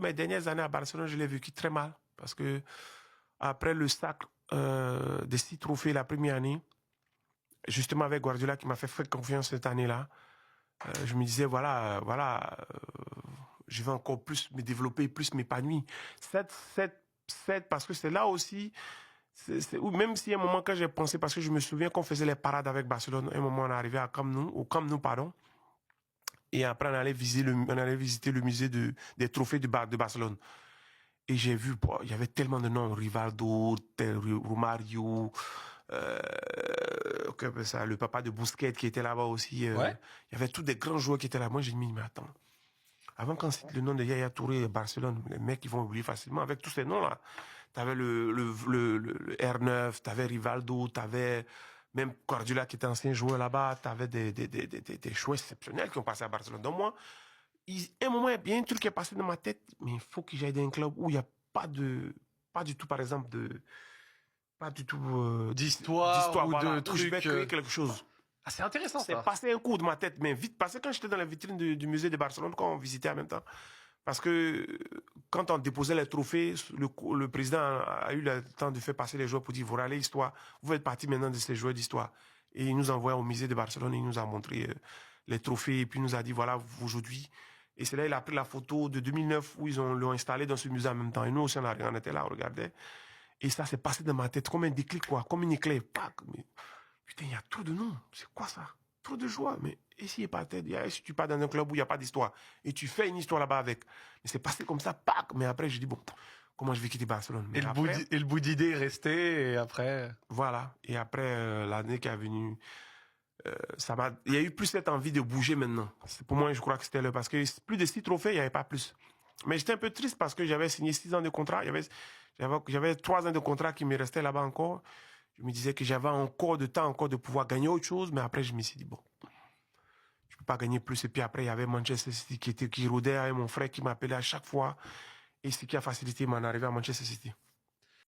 mes dernières années à Barcelone, je l'ai vécu très mal. Parce que après le sac des 6 trophées la première année, justement avec Guardiola qui m'a fait confiance cette année-là, je me disais, je vais encore plus me développer, plus m'épanouir. 7, parce que c'est là aussi, même si à un moment quand j'ai pensé, parce que je me souviens qu'on faisait les parades avec Barcelone, à un moment on est arrivé à Camp Nou, au Camp Nou, pardon, et après on allait visiter le musée des trophées de Barcelone. Et j'ai vu, il y avait tellement de noms, Rivaldo, Romario, le papa de Busquets qui était là-bas aussi. Ouais. Il y avait tous des grands joueurs qui étaient là. Moi, j'ai dit, mais attends, avant qu'on cite le nom de Yaya Touré, Barcelone, les mecs, ils vont oublier facilement. Avec tous ces noms-là, t'avais le R9, t'avais Rivaldo, t'avais même Guardiola qui était ancien joueur là-bas, t'avais des joueurs exceptionnels qui ont passé à Barcelone. Donc moi, à un moment, il y a un truc qui est passé dans ma tête, mais il faut que j'aille dans un club où il n'y a pas du tout, par exemple, pas du tout D'histoire ou voilà, de où je vais trucs. créer quelque chose. Ah, c'est intéressant C'est ça. passé un coup de ma tête, mais vite passé quand j'étais dans la vitrine du musée de Barcelone, quand on visitait en même temps. Parce que quand on déposait les trophées, le président a eu le temps de faire passer les joueurs pour dire, vous allez histoire, vous faites partie maintenant de ces joueurs d'histoire. Et il nous envoie au musée de Barcelone, il nous a montré les trophées, et puis il nous a dit, voilà, aujourd'hui. Et c'est là il a pris la photo de 2009 où ils l'ont installé dans ce musée en même temps. Et nous aussi, on était là, on regardait. Et ça s'est passé dans ma tête comme un déclic, quoi, comme une éclair. Mais, putain, il y a trop de noms. C'est quoi ça? Trop de joie. Mais et si si tu pars dans un club où il n'y a pas d'histoire et tu fais une histoire là-bas avec. Mais c'est passé comme ça, pac. Mais après, je dis, bon, comment je vais quitter Barcelone? Mais après, Et le bout d'idée est resté, et après. voilà. Et après, l'année qui est venue, il y a eu plus cette envie de bouger maintenant. Pour moi, je crois que c'était là. Parce que plus de 6 trophées, il n'y avait pas plus. Mais j'étais un peu triste parce que j'avais signé 6 ans de contrat. J'avais 3 ans de contrat qui me restait là-bas encore. Je me disais que j'avais encore de temps encore de pouvoir gagner autre chose. Mais après, je me suis dit, bon, je peux pas gagner plus. Et puis après, il y avait Manchester City qui rôdait avec mon frère qui m'appelait à chaque fois. Et ce qui a facilité mon arrivée à Manchester City.